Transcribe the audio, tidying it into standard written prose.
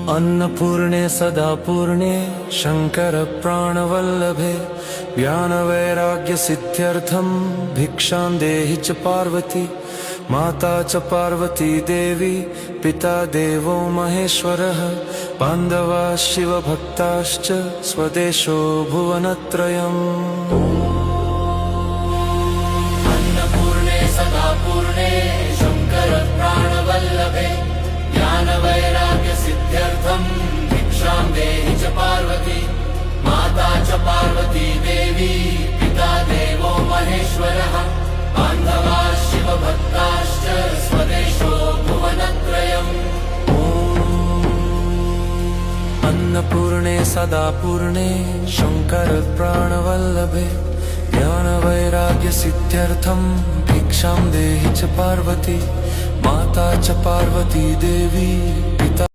अन्नपूर्णे सदा पूर्णे शंकर प्राणवल्लभे ज्ञानवैराग्यसिद्ध्यर्थं भिक्षां देहि च पार्वती। माता च पार्वती देवी पिता देवो महेश्वरः बान्धवाः शिवभक्ताश्च स्वदेशो भुवनत्रयम्। अन्नपूर्णे सदा पूर्णे शंकर प्राणवल्लभे ज्ञानवैराग्यसिद्ध्यर्थं भिक्षां देहि च पार्वती। माता च पार्वती देवी पिता देवो महेश्वरः बान्धवाः शिवभक्ताश्च स्वदेशो भुवनत्रयम्। अन्नपूर्णे सदा पूर्णे शंकर प्राणवल्लभे ज्ञानवैराग्यसिद्ध्यर्थं भिक्षां देहि च पार्वती। माता च पार्वती देवी